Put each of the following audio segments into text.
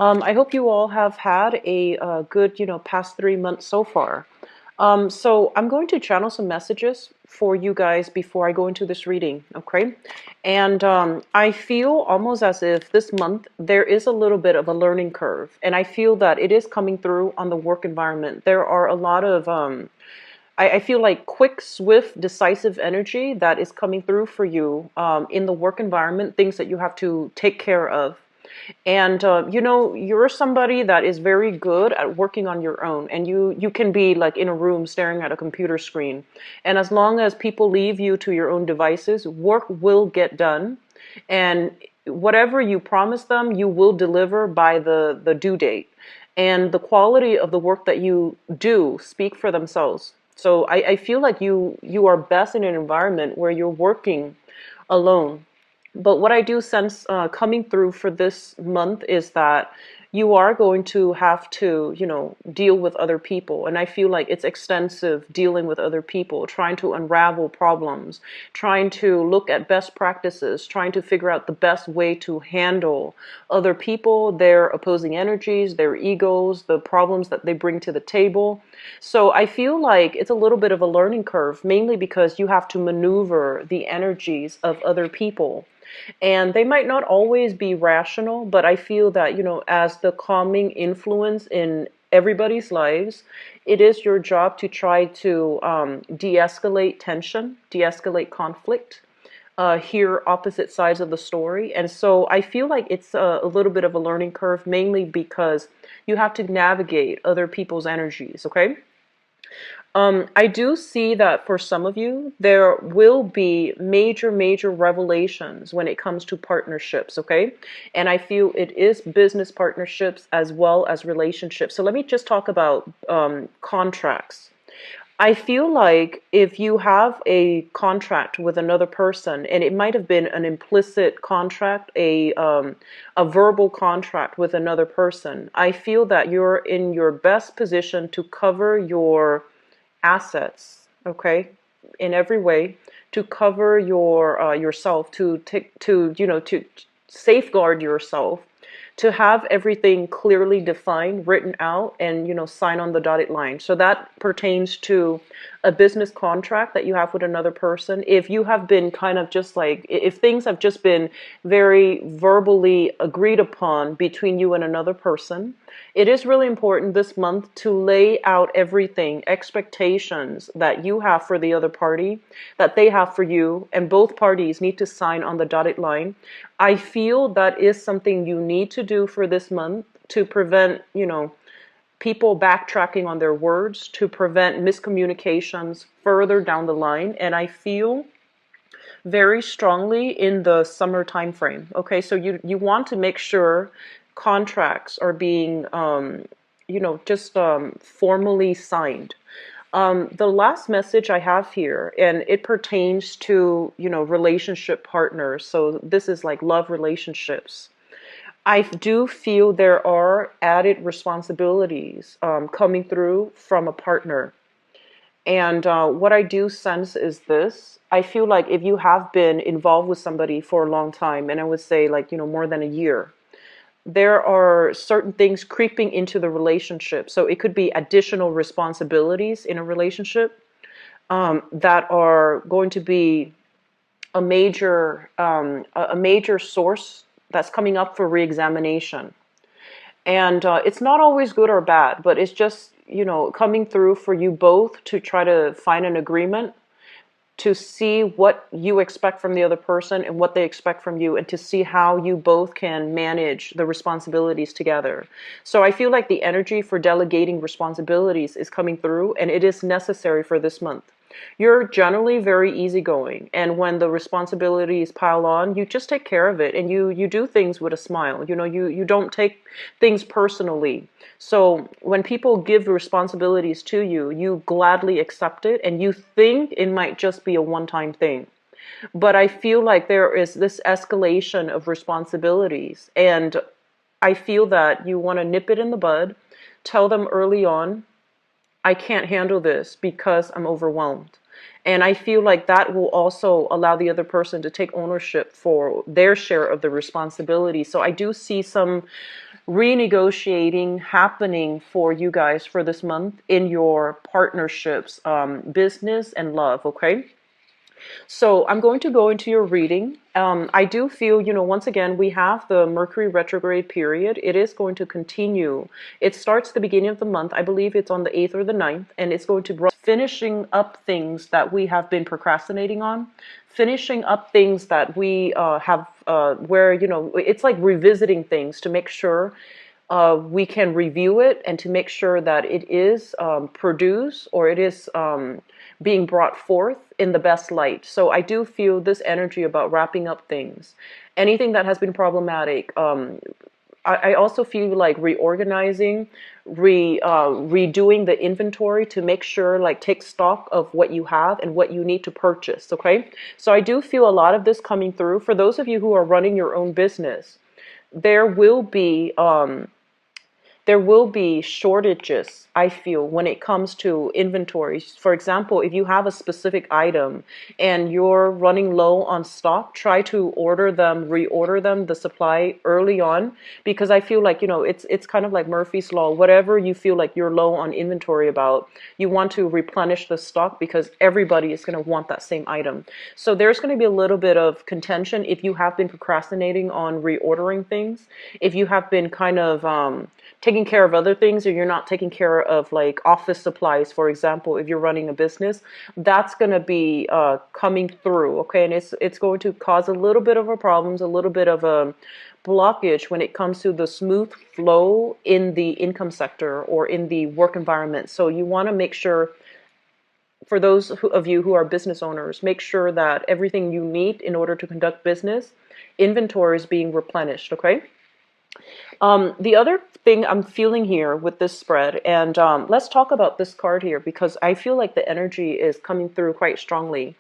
I hope you all have had a good, past 3 months so far. So I'm going to channel some messages for you guys before I go into this reading, okay? And I feel almost as if this month there is a little bit of a learning curve, and I feel that it is coming through on the work environment. There are a lot of I feel like quick, swift, decisive energy that is coming through for you in the work environment, things that you have to take care of. And you're somebody that is very good at working on your own, and you can be like in a room staring at a computer screen. And as long as people leave you to your own devices, work will get done. And whatever you promise them, you will deliver by the due date. And the quality of the work that you do speak for themselves. So I feel like you are best in an environment where you're working alone. But what I do sense coming through for this month is that you are going to have to, deal with other people. And I feel like it's extensive dealing with other people, trying to unravel problems, trying to look at best practices, trying to figure out the best way to handle other people, their opposing energies, their egos, the problems that they bring to the table. So I feel like it's a little bit of a learning curve, mainly because you have to maneuver the energies of other people. And they might not always be rational, but I feel that, as the calming influence in everybody's lives, it is your job to try to de escalate tension, de escalate conflict. Hear opposite sides of the story. And so I feel like it's a little bit of a learning curve, mainly because you have to navigate other people's energies, okay? I do see that for some of you, there will be major, major revelations when it comes to partnerships, okay? And I feel it is business partnerships as well as relationships. So let me just talk about contracts. I feel like if you have a contract with another person, and it might have been an implicit contract, a verbal contract with another person, I feel that you're in your best position to cover your assets, okay, in every way, to cover your yourself, to take to safeguard yourself, to have everything clearly defined, written out, and sign on the dotted line. So that pertains to a business contract that you have with another person. If you have been kind of just like, if things have just been very verbally agreed upon between you and another person, it is really important this month to lay out everything, expectations that you have for the other party, that they have for you, and both parties need to sign on the dotted line. I feel that is something you need to do for this month to prevent, people backtracking on their words, to prevent miscommunications further down the line. And I feel very strongly in the summer time frame. Okay, so you want to make sure contracts are being just formally signed. The last message I have here, and it pertains to relationship partners. So this is like love relationships. I do feel there are added responsibilities coming through from a partner. And what I do sense is this. I feel like if you have been involved with somebody for a long time, and I would say like, more than a year, there are certain things creeping into the relationship. So it could be additional responsibilities in a relationship that are going to be a major source that's coming up for reexamination. And it's not always good or bad, but it's just, coming through for you both to try to find an agreement, to see what you expect from the other person and what they expect from you, and to see how you both can manage the responsibilities together. So I feel like the energy for delegating responsibilities is coming through, and it is necessary for this month. You're generally very easygoing, and when the responsibilities pile on, you just take care of it, and you do things with a smile. You don't take things personally. So when people give responsibilities to you, you gladly accept it, and you think it might just be a one-time thing. But I feel like there is this escalation of responsibilities, and I feel that you want to nip it in the bud, tell them early on, I can't handle this because I'm overwhelmed. And I feel like that will also allow the other person to take ownership for their share of the responsibility. So I do see some renegotiating happening for you guys for this month in your partnerships, business and love, okay? So I'm going to go into your reading. I do feel, once again, we have the Mercury retrograde period. It is going to continue. It starts the beginning of the month. I believe it's on the 8th or the 9th, and it's going to be finishing up things that we have been procrastinating on, finishing up things that we have, where, it's like revisiting things to make sure we can review it and to make sure that it is produced, or it is being brought forth in the best light. So I do feel this energy about wrapping up things. Anything that has been problematic. I also feel like reorganizing, redoing the inventory to make sure, like, take stock of what you have and what you need to purchase, okay? So I do feel a lot of this coming through. For those of you who are running your own business, there will be shortages, I feel, when it comes to inventories. For example, if you have a specific item and you're running low on stock, try to reorder them, the supply early on, because I feel like, it's kind of like Murphy's Law. Whatever you feel like you're low on inventory about, you want to replenish the stock because everybody is going to want that same item. So there's going to be a little bit of contention if you have been procrastinating on reordering things, if you have been kind of taking care of other things, or you're not taking care of like office supplies, for example. If you're running a business, that's going to be coming through, okay? And it's going to cause a little bit of a problems, a little bit of a blockage when it comes to the smooth flow in the income sector or in the work environment. So you want to make sure, for those of you who are business owners, make sure that everything you need in order to conduct business, inventory is being replenished, okay? The other thing I'm feeling here with this spread, and let's talk about this card here, because I feel like the energy is coming through quite strongly.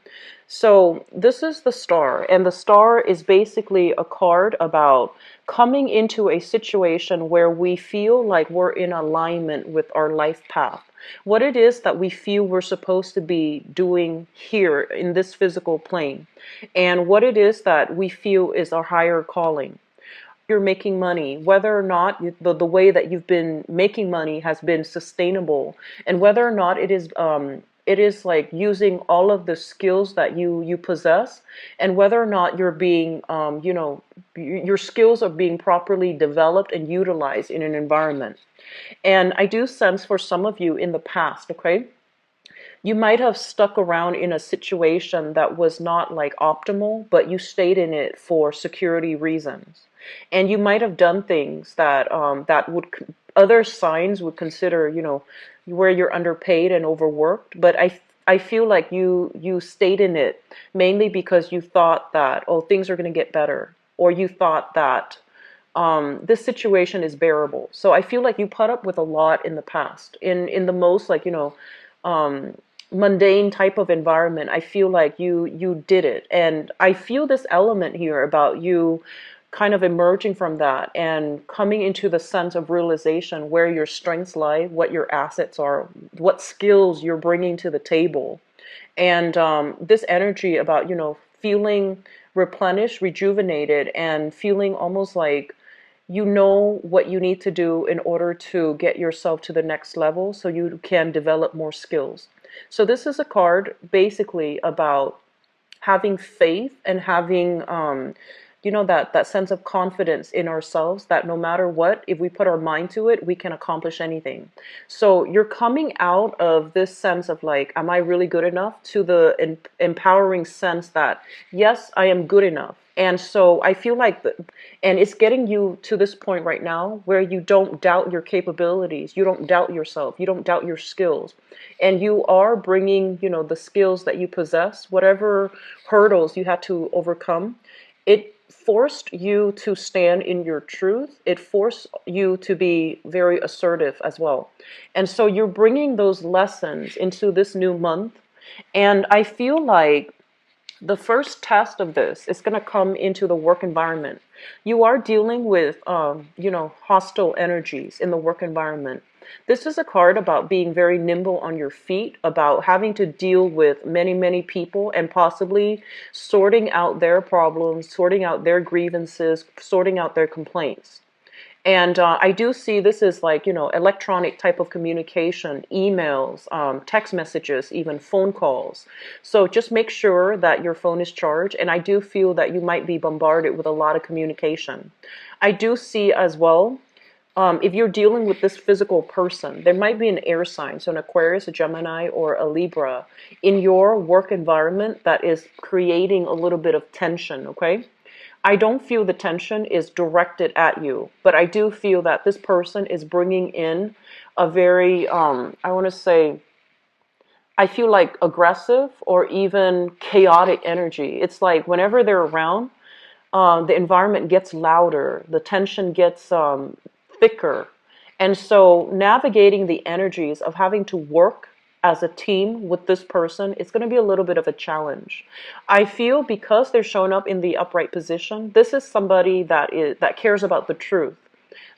So this is the Star, and the Star is basically a card about coming into a situation where we feel like we're in alignment with our life path. What it is that we feel we're supposed to be doing here in this physical plane, and what it is that we feel is our higher calling. You're making money, whether or not the way that you've been making money has been sustainable, and whether or not it is like using all of the skills that you possess, and whether or not you're being your skills are being properly developed and utilized in an environment. And I do sense for some of you in the past, okay, you might have stuck around in a situation that was not like optimal, but you stayed in it for security reasons. And you might have done things that other signs would consider, where you're underpaid and overworked. But I feel like you stayed in it mainly because you thought that, oh, things are going to get better, or you thought that this situation is bearable. So I feel like you put up with a lot in the past, in the most, like, mundane type of environment. I feel like you did it, and I feel this element here about you kind of emerging from that and coming into the sense of realization where your strengths lie, what your assets are, what skills you're bringing to the table. And this energy about, feeling replenished, rejuvenated, and feeling almost like you know what you need to do in order to get yourself to the next level so you can develop more skills. So this is a card basically about having faith and having that sense of confidence in ourselves, that no matter what, if we put our mind to it, we can accomplish anything. So you're coming out of this sense of like, am I really good enough, to the empowering sense that, yes, I am good enough. And so I feel like, and it's getting you to this point right now where you don't doubt your capabilities, you don't doubt yourself, you don't doubt your skills, and you are bringing, the skills that you possess, whatever hurdles you had to overcome. It forced you to stand in your truth. It forced you to be very assertive as well. And so you're bringing those lessons into this new month. And I feel like the first test of this is going to come into the work environment. You are dealing with, hostile energies in the work environment. This is a card about being very nimble on your feet, about having to deal with many, many people and possibly sorting out their problems, sorting out their grievances, sorting out their complaints. And I do see this is like, electronic type of communication, emails, text messages, even phone calls. So just make sure that your phone is charged. And I do feel that you might be bombarded with a lot of communication. I do see as well, if you're dealing with this physical person, there might be an air sign, so an Aquarius, a Gemini, or a Libra in your work environment that is creating a little bit of tension, okay? I don't feel the tension is directed at you, but I do feel that this person is bringing in a very, I want to say, I feel like aggressive or even chaotic energy. It's like whenever they're around, the environment gets louder, the tension gets thicker. And so navigating the energies of having to work as a team with this person is going to be a little bit of a challenge. I feel because they're showing up in the upright position, this is somebody that cares about the truth.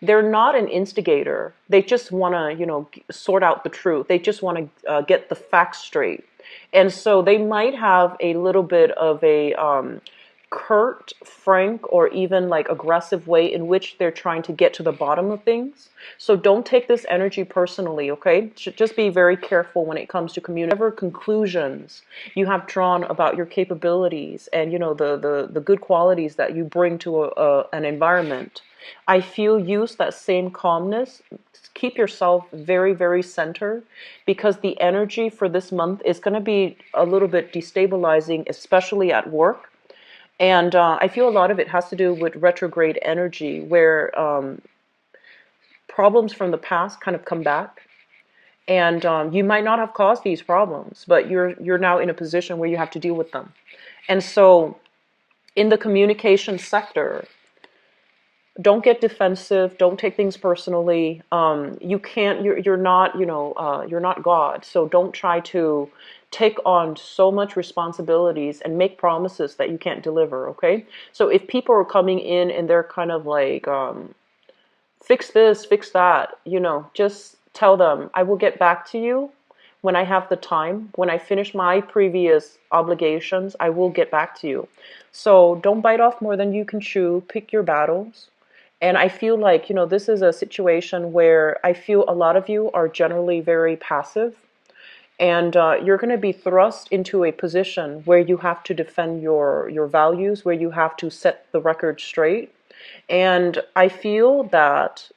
They're not an instigator. They just want to, sort out the truth. They just want to get the facts straight. And so they might have a little bit of a curt, frank, or even like aggressive way in which they're trying to get to the bottom of things. So don't take this energy personally, okay? Just be very careful when it comes to communicating. Whatever conclusions you have drawn about your capabilities and the good qualities that you bring to an environment, I feel use that same calmness. Keep yourself very, very centered because the energy for this month is going to be a little bit destabilizing, especially at work. And I feel a lot of it has to do with retrograde energy, where problems from the past kind of come back. And you might not have caused these problems, but you're now in a position where you have to deal with them. And so in the communication sector, don't get defensive. Don't take things personally. You can't. You're not. You're not God. So don't try to take on so much responsibilities and make promises that you can't deliver. Okay. So if people are coming in and they're kind of like, fix this, fix that. Just tell them I will get back to you when I have the time. When I finish my previous obligations, I will get back to you. So don't bite off more than you can chew. Pick your battles. And I feel like, this is a situation where I feel a lot of you are generally very passive. And you're going to be thrust into a position where you have to defend your values, where you have to set the record straight. And I feel that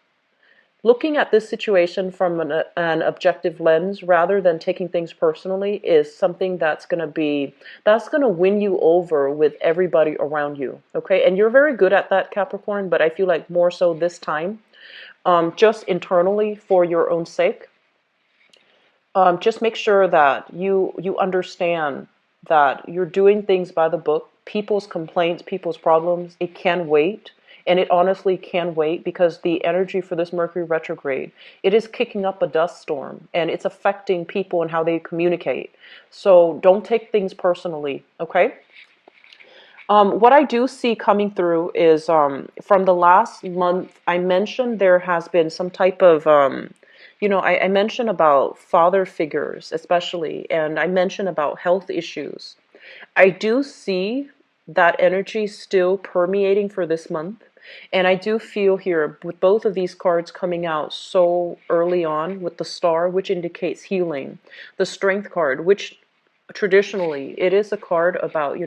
looking at this situation from an objective lens rather than taking things personally is something that's going to win you over with everybody around you. Okay. And you're very good at that, Capricorn, but I feel like more so this time, just internally for your own sake. Just make sure that you understand that you're doing things by the book. People's complaints, people's problems, it can wait. And it honestly can wait because the energy for this Mercury retrograde, it is kicking up a dust storm and it's affecting people and how they communicate. So don't take things personally, okay? What I do see coming through is from the last month, I mentioned there has been some type of, I mentioned about father figures especially, and I mentioned about health issues. I do see that energy still permeating for this month. And I do feel here with both of these cards coming out so early on with the star, which indicates healing, the strength card, which traditionally it is a card about,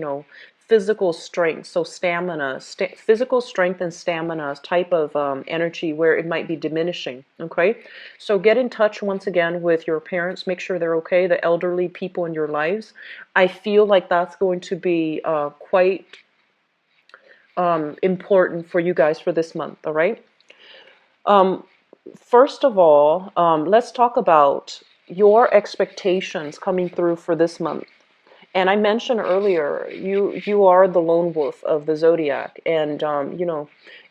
physical strength, so stamina, physical strength and stamina type of energy where it might be diminishing. Okay, so get in touch once again with your parents, make sure they're okay, the elderly people in your lives. I feel like that's going to be quite important for you guys for this month. All right. First of all, let's talk about your expectations coming through for this month. And I mentioned earlier, you are the lone wolf of the zodiac, and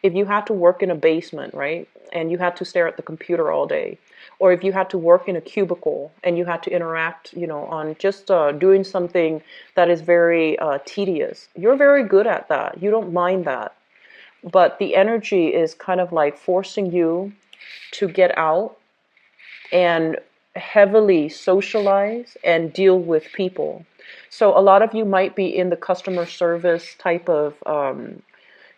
if you had to work in a basement, right, and you had to stare at the computer all day, or if you had to work in a cubicle and you had to interact, on just doing something that is very tedious, you're very good at that. You don't mind that, but the energy is kind of like forcing you to get out and heavily socialize and deal with people. So a lot of you might be in the customer service type of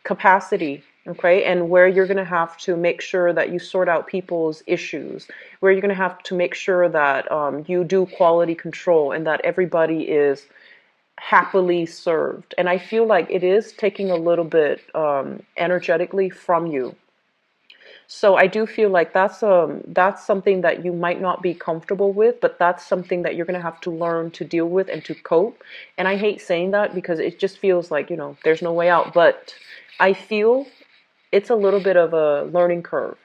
capacity, Okay, and where you're going to have to make sure that you sort out people's issues, where you're going to have to make sure that you do quality control and that everybody is happily served. And I feel like it is taking a little bit energetically from you. So I do feel like that's something that you might not be comfortable with, but that's something that you're going to have to learn to deal with and to cope. And I hate saying that because it just feels like, there's no way out, but I feel it's a little bit of a learning curve.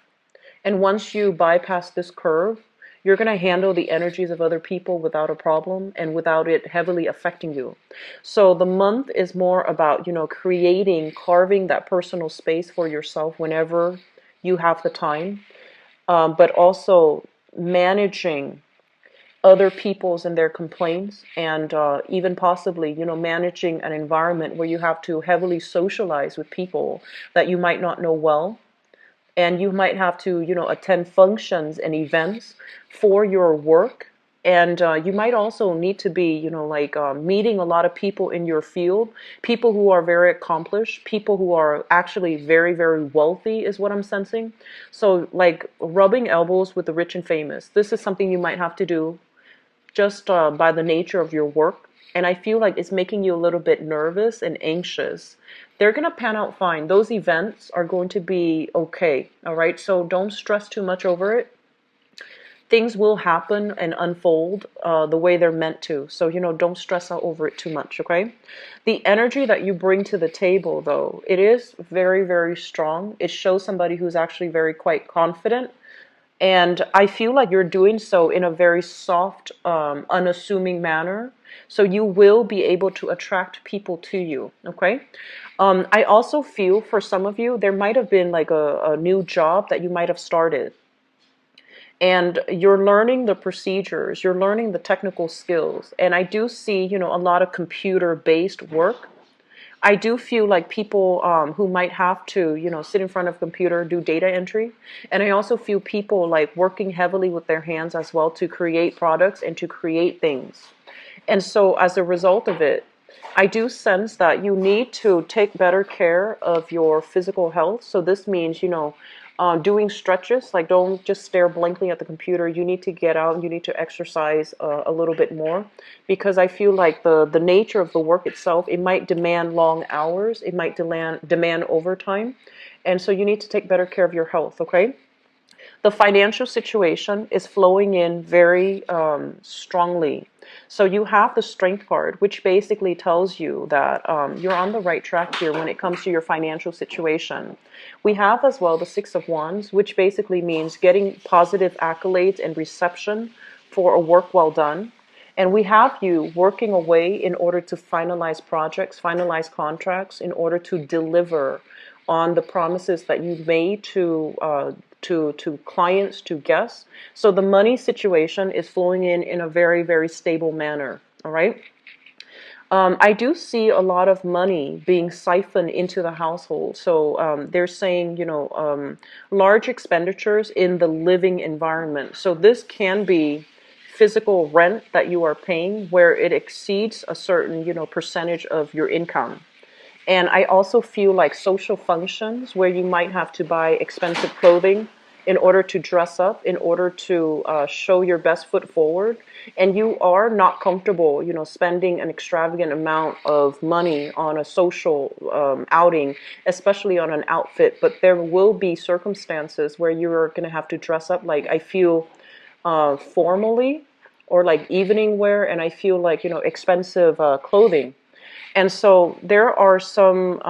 And once you bypass this curve, you're going to handle the energies of other people without a problem and without it heavily affecting you. So the month is more about, carving that personal space for yourself whenever you have the time, but also managing other people's and their complaints, and even possibly, managing an environment where you have to heavily socialize with people that you might not know well, and you might have to, attend functions and events for your work. And you might also need to be, meeting a lot of people in your field, people who are very accomplished, people who are actually very, very wealthy is what I'm sensing. So like rubbing elbows with the rich and famous. This is something you might have to do just by the nature of your work. And I feel like it's making you a little bit nervous and anxious. They're going to pan out fine. Those events are going to be okay. All right. So don't stress too much over it. Things will happen and unfold the way they're meant to. So, don't stress out over it too much. Okay. The energy that you bring to the table, though, it is very, very strong. It shows somebody who's actually very quite confident. And I feel like you're doing so in a very soft, unassuming manner. So you will be able to attract people to you. Okay. I also feel for some of you, there might have been like a new job that you might have started. And you're learning the procedures, you're learning the technical skills. And I do see, a lot of computer-based work. I do feel like people who might have to, sit in front of a computer, do data entry. And I also feel people like working heavily with their hands as well to create products and to create things. And so as a result of it, I do sense that you need to take better care of your physical health. So this means, doing stretches, like don't just stare blankly at the computer. You need to get out and you need to exercise a little bit more, because I feel like the nature of the work itself, it might demand long hours. It might demand overtime. And so you need to take better care of your health, okay? The financial situation is flowing in very strongly. So you have the Strength card, which basically tells you that you're on the right track here when it comes to your financial situation. We have as well the Six of Wands, which basically means getting positive accolades and reception for a work well done. And we have you working away in order to finalize projects, finalize contracts, in order to deliver on the promises that you made to clients, to guests. So the money situation is flowing in a very, very stable manner. All right. I do see a lot of money being siphoned into the household. So they're saying, large expenditures in the living environment. So this can be physical rent that you are paying where it exceeds a certain, percentage of your income. And I also feel like social functions where you might have to buy expensive clothing in order to dress up, in order to show your best foot forward. And you are not comfortable, spending an extravagant amount of money on a social outing, especially on an outfit. But there will be circumstances where you're going to have to dress up, like I feel formally, or like evening wear, and I feel like, expensive clothing. And so there are some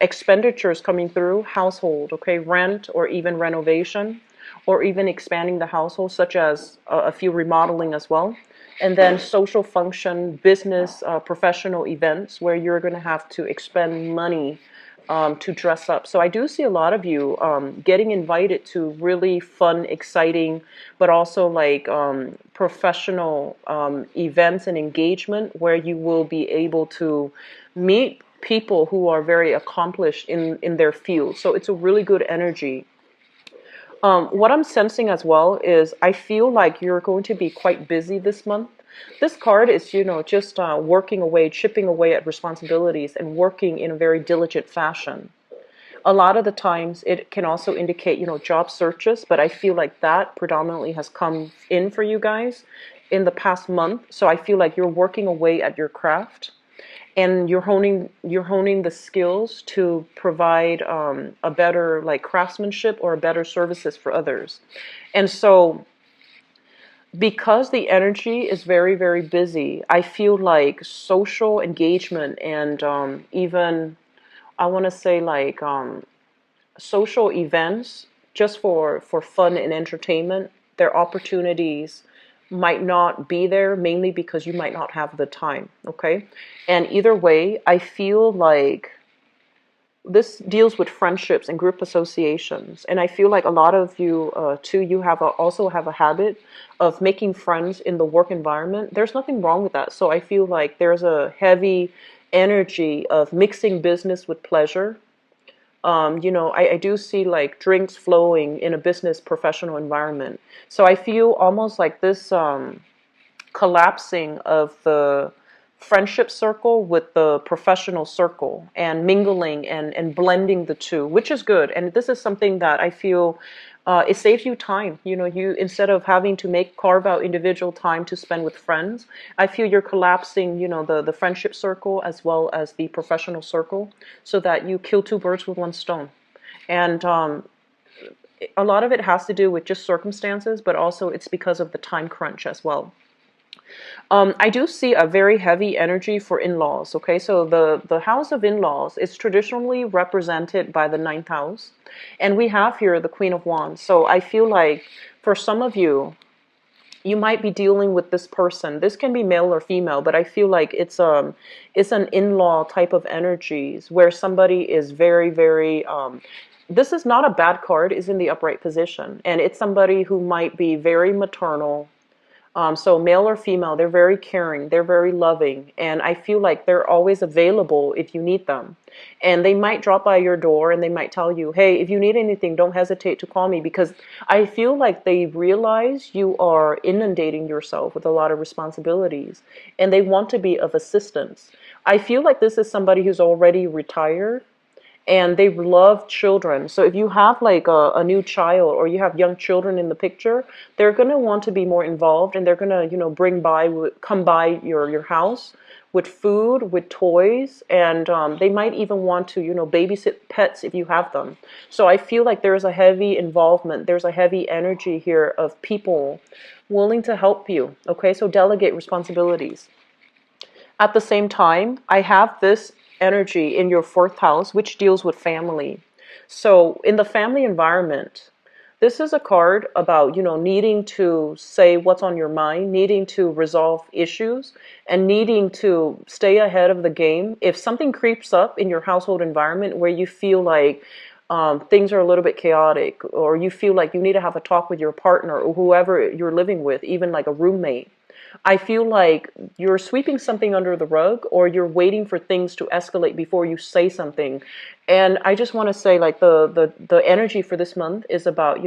expenditures coming through household, okay, rent or even renovation or even expanding the household, such as a few remodeling as well. And then social function, business, professional events where you're going to have to expend money to dress up. So I do see a lot of you getting invited to really fun, exciting, but also like professional events and engagement where you will be able to meet people who are very accomplished in their field. So it's a really good energy. What I'm sensing as well is I feel like you're going to be quite busy this month. This card is, just working away, chipping away at responsibilities and working in a very diligent fashion. A lot of the times it can also indicate, job searches, but I feel like that predominantly has come in for you guys in the past month. So I feel like you're working away at your craft, and you're honing the skills to provide a better like craftsmanship or a better services for others. And so because the energy is very, very busy, I feel like social engagement and even I want to say like social events just for fun and entertainment, their opportunities might not be there, mainly because you might not have the time. Okay. And either way, I feel like this deals with friendships and group associations, and I feel like a lot of you too, you also have a habit of making friends in the work environment. There's nothing wrong with that. So I feel like there's a heavy energy of mixing business with pleasure. I do see like drinks flowing in a business professional environment. So I feel almost like this collapsing of the friendship circle with the professional circle and mingling and blending the two, which is good. And this is something that I feel it saves you time. You instead of having to carve out individual time to spend with friends, I feel you're collapsing, the friendship circle as well as the professional circle, so that you kill two birds with one stone. And a lot of it has to do with just circumstances, but also it's because of the time crunch as well. I do see a very heavy energy for in-laws. Okay, so the house of in-laws is traditionally represented by the ninth house, and we have here the Queen of Wands. So I feel like for some of you, you might be dealing with this person. This can be male or female, but I feel like it's an in-law type of energies where somebody is very, very this is not a bad card, is in the upright position, and it's somebody who might be very maternal. So male or female, they're very caring, they're very loving, and I feel like they're always available if you need them. And they might drop by your door and they might tell you, hey, if you need anything, don't hesitate to call me, because I feel like they realize you are inundating yourself with a lot of responsibilities and they want to be of assistance. I feel like this is somebody who's already retired and they love children. So if you have like a new child or you have young children in the picture, they're going to want to be more involved, and they're going to, come by your house with food, with toys, and they might even want to, babysit pets if you have them. So I feel like there's a heavy involvement. There's a heavy energy here of people willing to help you. Okay, so delegate responsibilities. At the same time, I have this energy in your fourth house, which deals with family. So in the family environment, this is a card about, needing to say what's on your mind, needing to resolve issues, and needing to stay ahead of the game. If something creeps up in your household environment where you feel like things are a little bit chaotic, or you feel like you need to have a talk with your partner or whoever you're living with, even like a roommate, I feel like you're sweeping something under the rug, or you're waiting for things to escalate before you say something. And I just want to say, like, the energy for this month is about,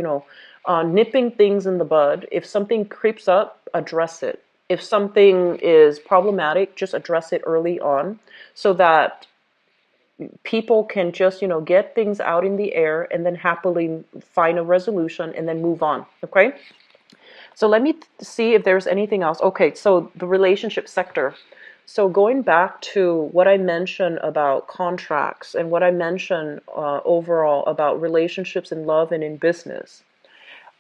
nipping things in the bud. If something creeps up, address it. If something is problematic, just address it early on, so that people can just, get things out in the air and then happily find a resolution and then move on. Okay? So let me see if there's anything else. Okay, so the relationship sector. So going back to what I mentioned about contracts and what I mentioned overall about relationships in love and in business,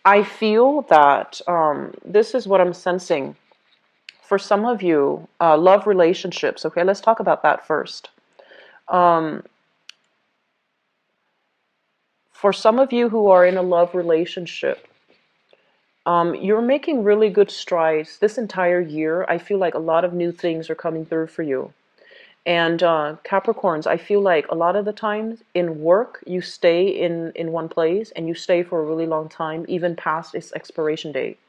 I feel that this is what I'm sensing. For some of you, love relationships. Okay, let's talk about that first. For some of you who are in a love relationship, you're making really good strides this entire year. I feel like a lot of new things are coming through for you. And Capricorns, I feel like a lot of the times in work, you stay in one place and you stay for a really long time, even past its expiration date.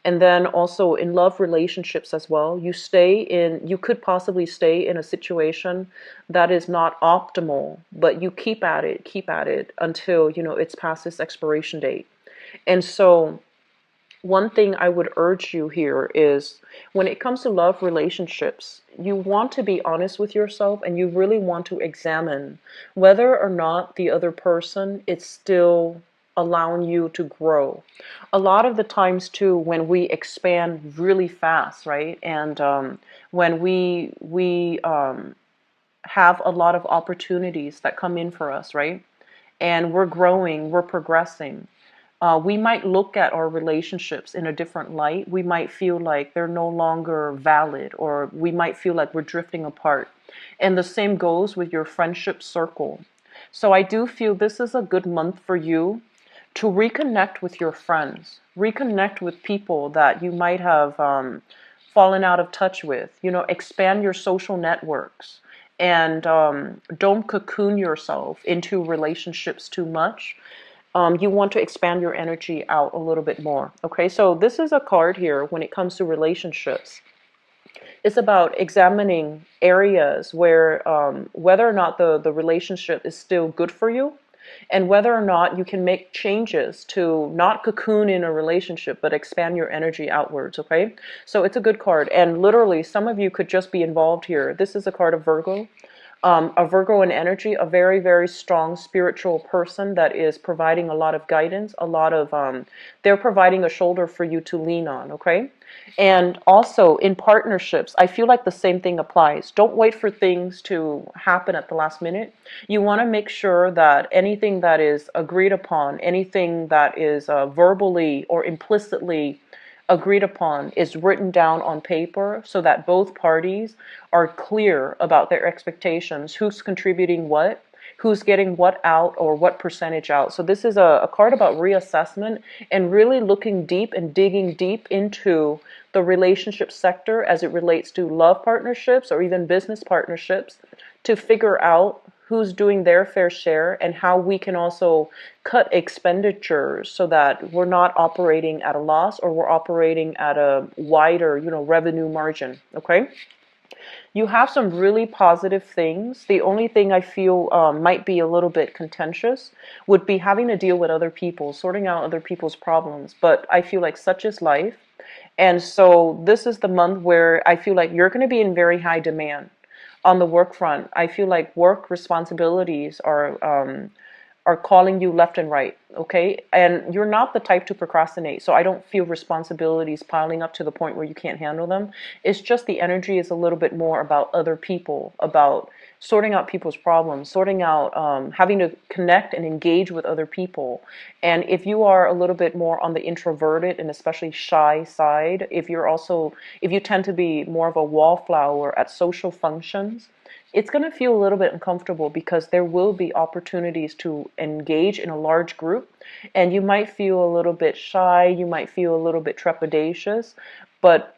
And then also in love relationships as well, you could possibly stay in a situation that is not optimal, but you keep at it until, it's past its expiration date. And so one thing I would urge you here is when it comes to love relationships, you want to be honest with yourself and you really want to examine whether or not the other person is still allowing you to grow. A lot of the times too, when we expand really fast, right? And when we have a lot of opportunities that come in for us, right? And we're growing, we're progressing. We might look at our relationships in a different light. We might feel like they're no longer valid, or we might feel like we're drifting apart. And the same goes with your friendship circle. So I do feel this is a good month for you to reconnect with your friends, reconnect with people that you might have fallen out of touch with. You know, expand your social networks and don't cocoon yourself into relationships too much. You want to expand your energy out a little bit more. Okay, so this is a card here when it comes to relationships. It's about examining areas where whether or not the relationship is still good for you, and whether or not you can make changes to not cocoon in a relationship but expand your energy outwards. Okay, so it's a good card, and literally some of you could just be involved here. This is a card of Virgo. A Virgo in energy, a very, very strong spiritual person that is providing a lot of guidance, a lot of, they're providing a shoulder for you to lean on, okay? And also in partnerships, I feel like the same thing applies. Don't wait for things to happen at the last minute. You want to make sure that anything that is agreed upon, anything that is verbally or implicitly agreed upon is written down on paper so that both parties are clear about their expectations, who's contributing what, who's getting what out or what percentage out. So this is a card about reassessment and really looking deep and digging deep into the relationship sector as it relates to love partnerships or even business partnerships to figure out who's doing their fair share and how we can also cut expenditures so that we're not operating at a loss or we're operating at a wider, revenue margin. Okay. You have some really positive things. The only thing I feel might be a little bit contentious would be having to deal with other people, sorting out other people's problems. But I feel like such is life. And so this is the month where I feel like you're going to be in very high demand on the work front. I feel like work responsibilities are calling you left and right, okay? And you're not the type to procrastinate, so I don't feel responsibilities piling up to the point where you can't handle them. It's just the energy is a little bit more about other people, about sorting out people's problems, sorting out, having to connect and engage with other people. And if you are a little bit more on the introverted and especially shy side, if you tend to be more of a wallflower at social functions, it's going to feel a little bit uncomfortable because there will be opportunities to engage in a large group and you might feel a little bit shy, you might feel a little bit trepidatious, but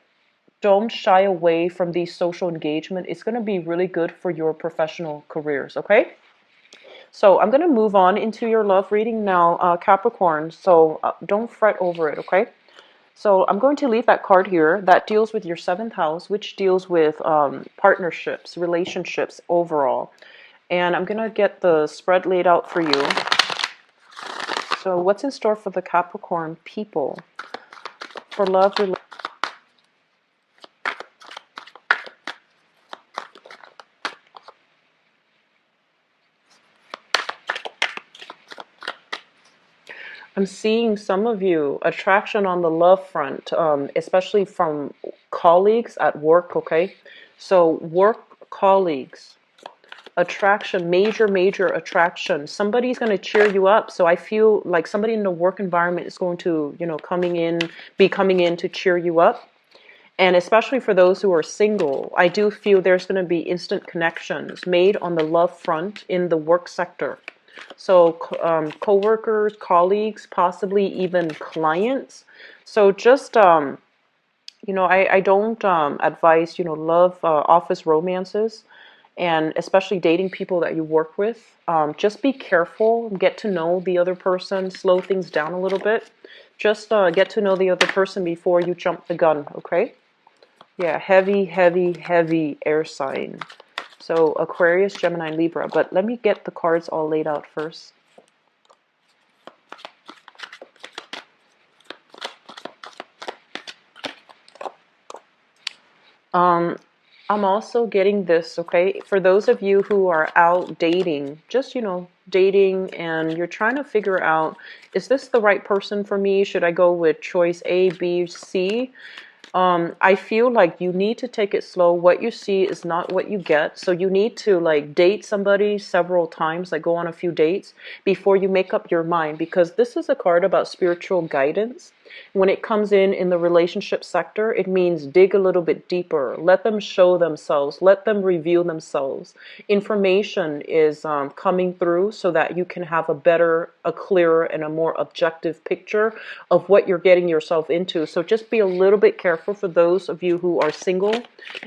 don't shy away from these social engagement. It's going to be really good for your professional careers, okay? So I'm going to move on into your love reading now, Capricorn, so don't fret over it, okay? So I'm going to leave that card here that deals with your 7th house, which deals with partnerships, relationships overall. And I'm going to get the spread laid out for you. So what's in store for the Capricorn people? For love, I'm seeing some of you attraction on the love front, especially from colleagues at work, okay? So work colleagues, attraction, major attraction. Somebody's going to cheer you up. So I feel like somebody in the work environment is going to, be coming in to cheer you up. And especially for those who are single, I do feel there's going to be instant connections made on the love front in the work sector. So co-workers, colleagues, possibly even clients. So just, I don't advise, love office romances and especially dating people that you work with. Just be careful, get to know the other person, slow things down a little bit. Just get to know the other person before you jump the gun, okay? Yeah, heavy air sign. So Aquarius, Gemini, Libra. But let me get the cards all laid out first. Um, I'm also getting this, okay? For those of you who are out dating, just, dating, and you're trying to figure out, is this the right person for me? Should I go with choice A, B, C? I feel like you need to take it slow. What you see is not what you get. So you need to like date somebody several times, like go on a few dates before you make up your mind, because this is a card about spiritual guidance. When it comes in the relationship sector, it means dig a little bit deeper. Let them show themselves. Let them reveal themselves. Information is coming through so that you can have a clearer, and a more objective picture of what you're getting yourself into. So just be a little bit careful for those of you who are single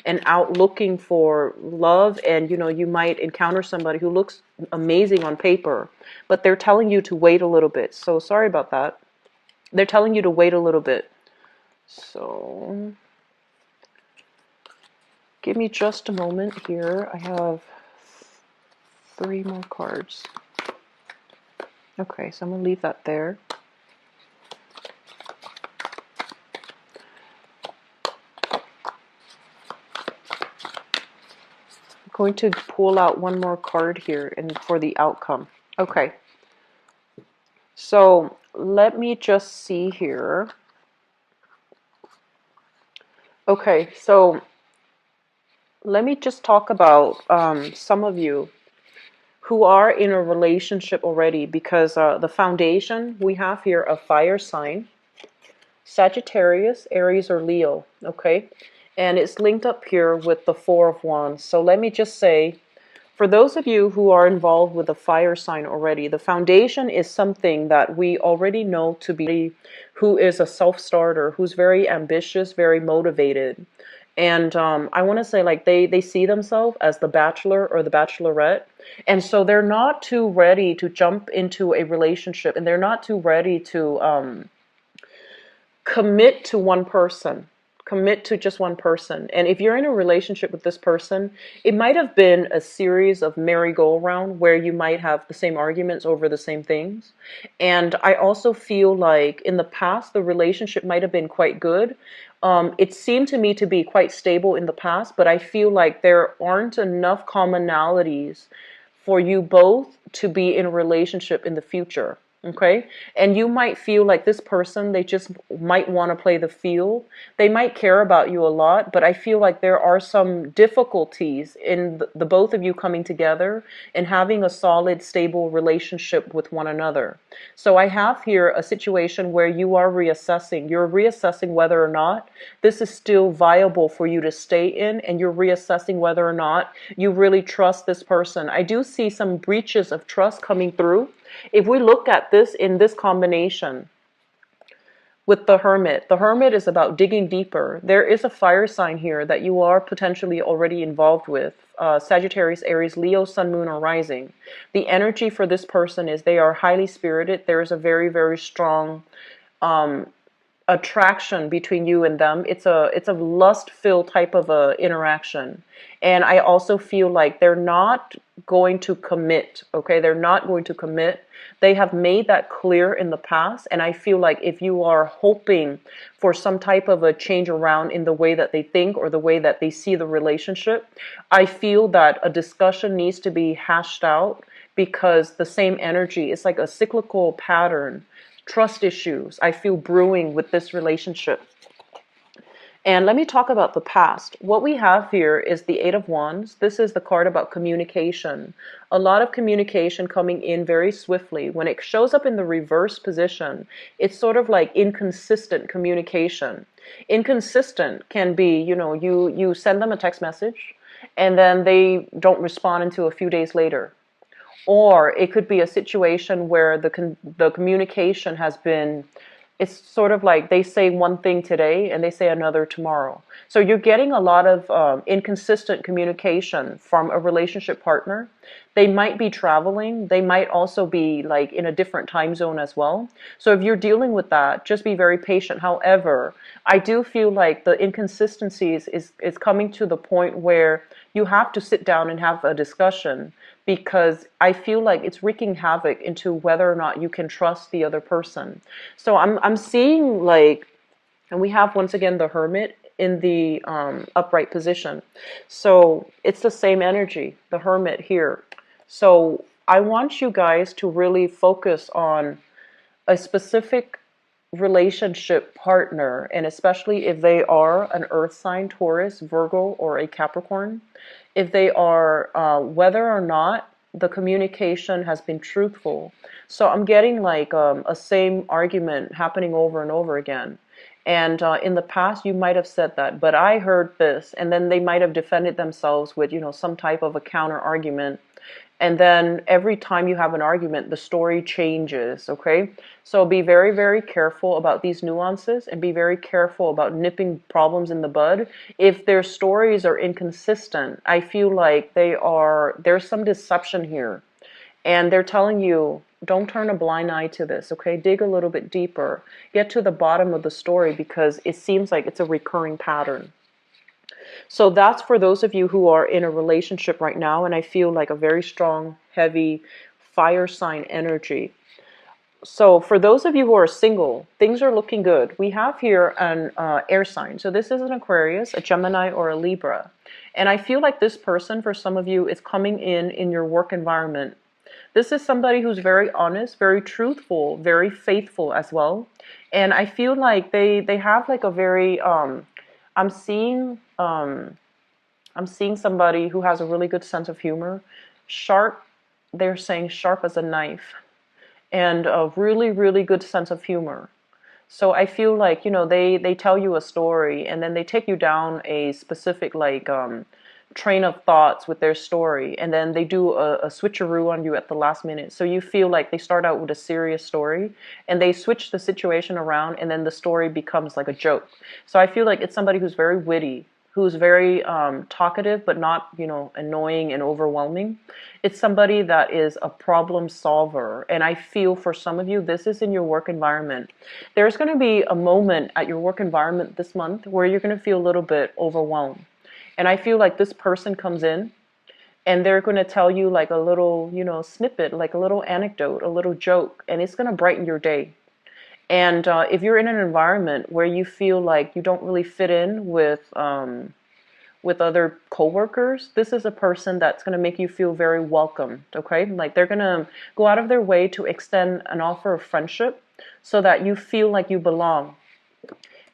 and out looking for love. And, you might encounter somebody who looks amazing on paper, but they're telling you to wait a little bit. So sorry about that. They're telling you to wait a little bit. So give me just a moment here. I have 3 more cards. Okay, so I'm going to leave that there. I'm going to pull out one more card here and for the outcome. Okay. So let me just see here. Okay, so let me just talk about some of you who are in a relationship already, because the foundation we have here, a fire sign, Sagittarius, Aries, or Leo, okay? And it's linked up here with the Four of Wands. So let me just say, for those of you who are involved with a fire sign already, the foundation is something that we already know to be who is a self-starter, who's very ambitious, very motivated. And I want to say, like, they see themselves as the bachelor or the bachelorette. And so they're not too ready to jump into a relationship, and they're not too ready to commit to one person, commit to just one person. And if you're in a relationship with this person, it might have been a series of merry-go-round where you might have the same arguments over the same things. And I also feel like in the past, the relationship might have been quite good. It seemed to me to be quite stable in the past, but I feel like there aren't enough commonalities for you both to be in a relationship in the future. Okay. And you might feel like this person, they just might want to play the field. They might care about you a lot, but I feel like there are some difficulties in the both of you coming together and having a solid, stable relationship with one another. So I have here a situation where you are reassessing. You're reassessing whether or not this is still viable for you to stay in, and you're reassessing whether or not you really trust this person. I do see some breaches of trust coming through. If we look at this in this combination with the Hermit is about digging deeper. There is a fire sign here that you are potentially already involved with. Sagittarius, Aries, Leo, Sun, Moon, or Rising. The energy for this person is they are highly spirited. There is a very, very strong attraction between you and them. It's a lust-filled type of a interaction. And I also feel like they're not going to commit, okay? They're not going to commit. They have made that clear in the past, and I feel like if you are hoping for some type of a change around in the way that they think or the way that they see the relationship, I feel that a discussion needs to be hashed out, because the same energy is like a cyclical pattern. Trust issues I feel brewing with this relationship. And let me talk about the past. What we have here is the Eight of Wands. This is the card about communication. A lot of communication coming in very swiftly. When it shows up in the reverse position, it's sort of like inconsistent communication. Inconsistent can be, you send them a text message and then they don't respond until a few days later. Or it could be a situation where the communication has been, it's sort of like they say one thing today and they say another tomorrow. So you're getting a lot of inconsistent communication from a relationship partner. They might be traveling. They might also be like in a different time zone as well. So if you're dealing with that, just be very patient. However, I do feel like the inconsistencies is coming to the point where you have to sit down and have a discussion, because I feel like it's wreaking havoc into whether or not you can trust the other person. So I'm seeing like, and we have once again the Hermit. in the upright position. So it's the same energy, the Hermit here. So I want you guys to really focus on a specific relationship partner, and especially if they are an earth sign, Taurus, Virgo, or a Capricorn, if they are, whether or not the communication has been truthful. So I'm getting like a same argument happening over and over again. And in the past, you might have said that, but I heard this, and then they might have defended themselves with, some type of a counter argument. And then every time you have an argument, the story changes, okay? So be very, very careful about these nuances and be very careful about nipping problems in the bud. If their stories are inconsistent, I feel like there's some deception here. And they're telling you, don't turn a blind eye to this, okay? Dig a little bit deeper. Get to the bottom of the story because it seems like it's a recurring pattern. So that's for those of you who are in a relationship right now, and I feel like a very strong, heavy fire sign energy. So for those of you who are single, things are looking good. We have here an air sign. So this is an Aquarius, a Gemini, or a Libra. And I feel like this person, for some of you, is coming in your work environment. This is somebody who's very honest, very truthful, very faithful as well. And I feel like they have like a very I'm seeing somebody who has a really good sense of humor, sharp. They're saying sharp as a knife, and a really, really good sense of humor. So I feel like they tell you a story, and then they take you down a specific train of thoughts with their story, and then they do a switcheroo on you at the last minute. So you feel like they start out with a serious story, and they switch the situation around, and then the story becomes like a joke. So I feel like it's somebody who's very witty, who's very talkative, but not, annoying and overwhelming. It's somebody that is a problem solver. And I feel for some of you, this is in your work environment. There's going to be a moment at your work environment this month where you're going to feel a little bit overwhelmed. And I feel like this person comes in and they're going to tell you like a little, snippet, like a little anecdote, a little joke, and it's going to brighten your day. And if you're in an environment where you feel like you don't really fit in with other coworkers, this is a person that's going to make you feel very welcomed, okay? Like they're going to go out of their way to extend an offer of friendship so that you feel like you belong.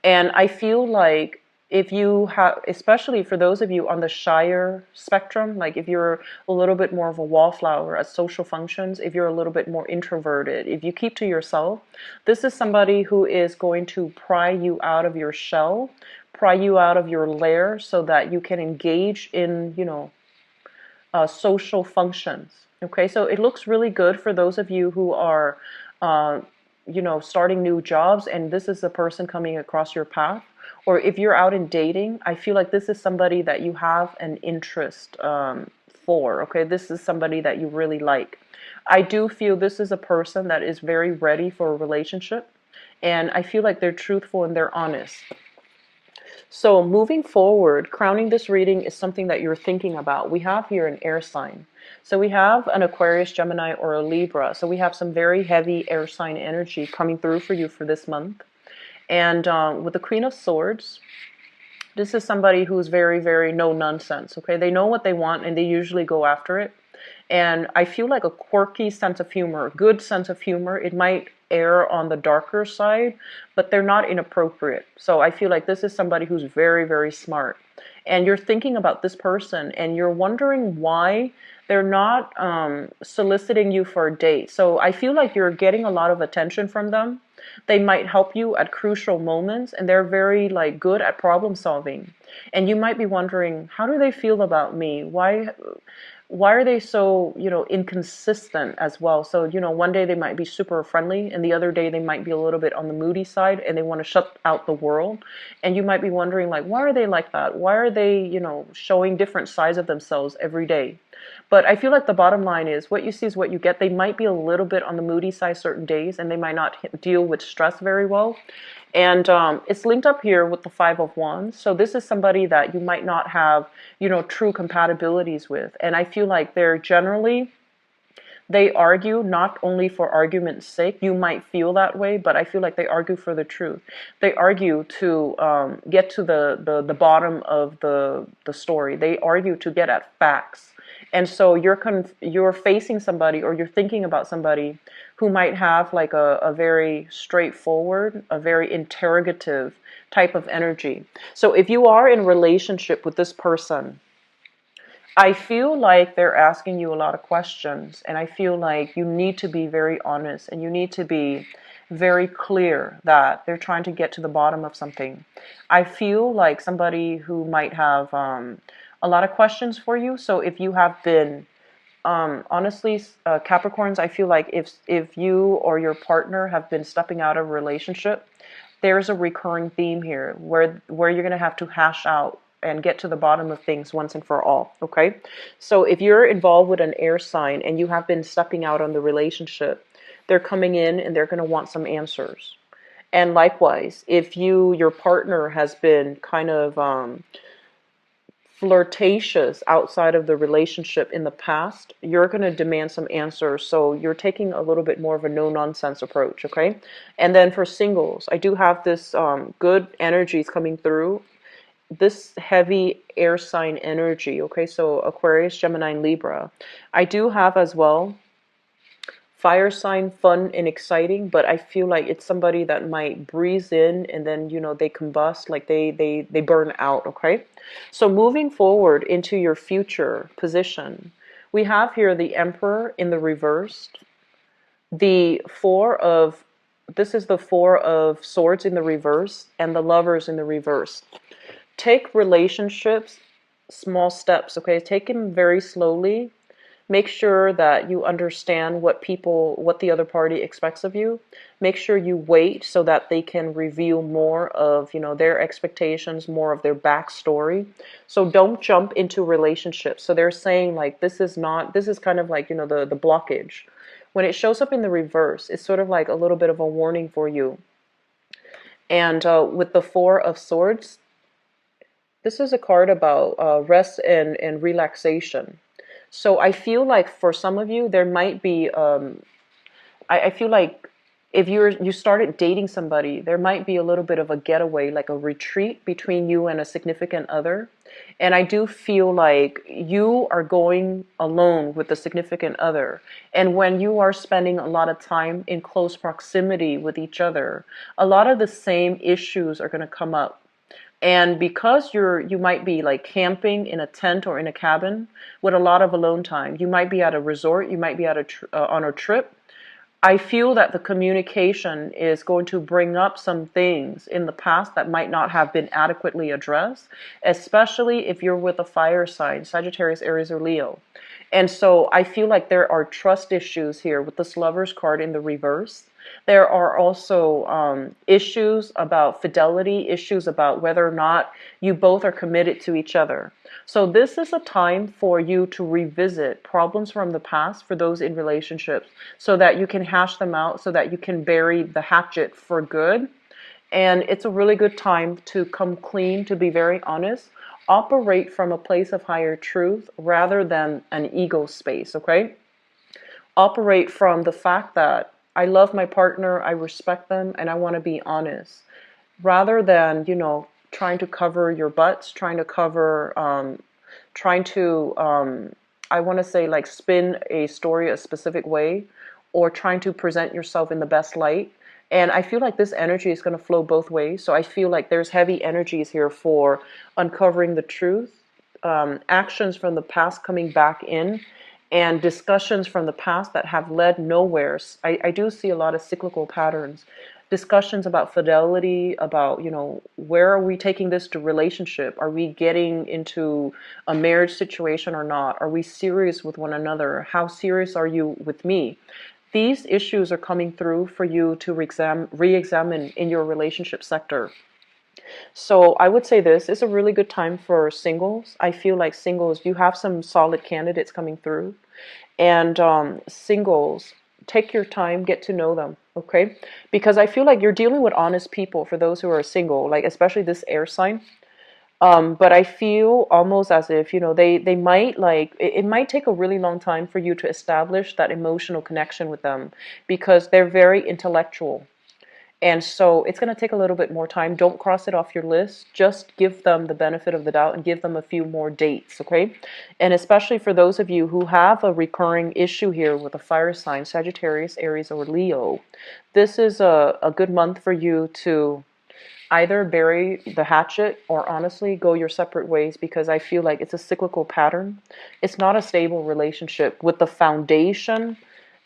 And I feel like if you have, especially for those of you on the shyer spectrum, like if you're a little bit more of a wallflower at social functions, if you're a little bit more introverted, if you keep to yourself, this is somebody who is going to pry you out of your shell, pry you out of your lair so that you can engage in, social functions. Okay, so it looks really good for those of you who are, starting new jobs, and this is the person coming across your path. Or if you're out in dating, I feel like this is somebody that you have an interest for, okay? This is somebody that you really like. I do feel this is a person that is very ready for a relationship, and I feel like they're truthful and they're honest. So moving forward, crowning this reading is something that you're thinking about. We have here an air sign. So we have an Aquarius, Gemini, or a Libra. So we have some very heavy air sign energy coming through for you for this month. And with the Queen of Swords, this is somebody who's very, very no nonsense, okay? They know what they want and they usually go after it. And I feel like a quirky sense of humor, good sense of humor. It might err on the darker side, but they're not inappropriate. So I feel like this is somebody who's very, very smart. And you're thinking about this person and you're wondering why they're not soliciting you for a date. So I feel like you're getting a lot of attention from them. They might help you at crucial moments, and they're very good at problem solving. And you might be wondering, how do they feel about me? Why are they so, inconsistent as well? So, one day they might be super friendly, and the other day they might be a little bit on the moody side, and they want to shut out the world. And you might be wondering, why are they like that? Why are they, showing different sides of themselves every day? But I feel like the bottom line is what you see is what you get. They might be a little bit on the moody side certain days, and they might not deal with stress very well. And it's linked up here with the Five of Wands. So this is somebody that you might not have, true compatibilities with. And I feel like they're generally They argue not only for argument's sake. You might feel that way, but I feel like they argue for the truth. They argue to get to the bottom of the story. They argue to get at facts. And so you're facing somebody, or you're thinking about somebody who might have like a very straightforward, a very interrogative type of energy. So if you are in a relationship with this person, I feel like they're asking you a lot of questions, and I feel like you need to be very honest, and you need to be very clear that they're trying to get to the bottom of something. I feel like somebody who might have a lot of questions for you. So if you have been, honestly, Capricorns, I feel like if you or your partner have been stepping out of a relationship, there's a recurring theme here where you're going to have to hash out and get to the bottom of things once and for all. Okay, so if you're involved with an air sign and you have been stepping out on the relationship, they're coming in and they're going to want some answers. And likewise, if your partner has been kind of flirtatious outside of the relationship in the past, you're going to demand some answers. So you're taking a little bit more of a no nonsense approach. Okay, and then for singles, I do have this good energies coming through, this heavy air sign energy. Okay, so Aquarius, Gemini, and Libra. I do have as well fire sign, fun and exciting, but I feel like it's somebody that might breeze in and then, they combust, like they burn out. Okay, so moving forward into your future position, we have here the Emperor in the reverse, the four of this is the Four of Swords in the reverse, and the Lovers in the reverse. Take relationships small steps. Okay, take them very slowly. Make sure that you understand what the other party expects of you. Make sure you wait so that they can reveal more of, their expectations, more of their backstory. So don't jump into relationships. So they're saying like this is kind of like, the blockage. When it shows up in the reverse, it's sort of like a little bit of a warning for you. And with the Four of Swords, this is a card about rest and relaxation. So I feel like for some of you, there might be, I feel like if you started dating somebody, there might be a little bit of a getaway, like a retreat between you and a significant other. And I do feel like you are going alone with the significant other. And when you are spending a lot of time in close proximity with each other, a lot of the same issues are going to come up. And because you might be like camping in a tent or in a cabin with a lot of alone time, you might be at a resort, you might be at on a trip. I feel that the communication is going to bring up some things in the past that might not have been adequately addressed, especially if you're with a fire sign, Sagittarius, Aries, or Leo. And so I feel like there are trust issues here with this Lovers card in the reverse. There are also issues about fidelity, issues about whether or not you both are committed to each other. So this is a time for you to revisit problems from the past for those in relationships so that you can hash them out, so that you can bury the hatchet for good. And it's a really good time to come clean, to be very honest. Operate from a place of higher truth rather than an ego space, okay? Operate from the fact that I love my partner, I respect them, and I want to be honest. Rather than, trying to cover your butts, trying to cover, I want to say like spin a story a specific way, or trying to present yourself in the best light. And I feel like this energy is going to flow both ways. So I feel like there's heavy energies here for uncovering the truth, actions from the past coming back in, and discussions from the past that have led nowhere. I do see a lot of cyclical patterns. Discussions about fidelity, about, where are we taking this to relationship? Are we getting into a marriage situation or not? Are we serious with one another? How serious are you with me? These issues are coming through for you to re-examine in your relationship sector. So I would say this is a really good time for singles. I feel like singles, you have some solid candidates coming through. And singles, take your time, get to know them, okay? Because I feel like you're dealing with honest people for those who are single, like especially this air sign. But I feel almost as if, they might like, it might take a really long time for you to establish that emotional connection with them because they're very intellectual. And so it's going to take a little bit more time. Don't cross it off your list. Just give them the benefit of the doubt and give them a few more dates, okay? And especially for those of you who have a recurring issue here with a fire sign, Sagittarius, Aries, or Leo, this is a good month for you to either bury the hatchet or honestly go your separate ways, because I feel like it's a cyclical pattern. It's not a stable relationship. With the foundation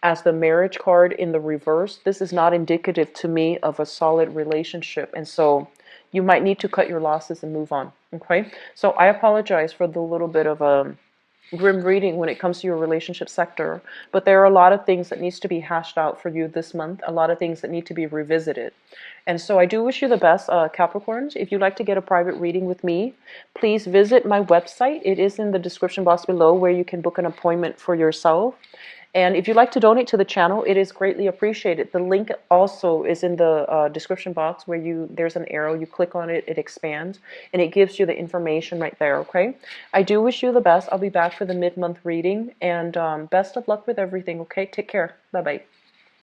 as the marriage card in the reverse, this is not indicative to me of a solid relationship. And so you might need to cut your losses and move on. Okay? So I apologize for the little bit of a grim reading when it comes to your relationship sector, but there are a lot of things that needs to be hashed out for you this month, a lot of things that need to be revisited. And so I do wish you the best, Capricorns. If you'd like to get a private reading with me, please visit my website. It is in the description box below where you can book an appointment for yourself. And if you'd like to donate to the channel, it is greatly appreciated. The link also is in the description box where there's an arrow. You click on it, it expands, and it gives you the information right there, okay? I do wish you the best. I'll be back for the mid-month reading, and best of luck with everything, okay? Take care. Bye-bye.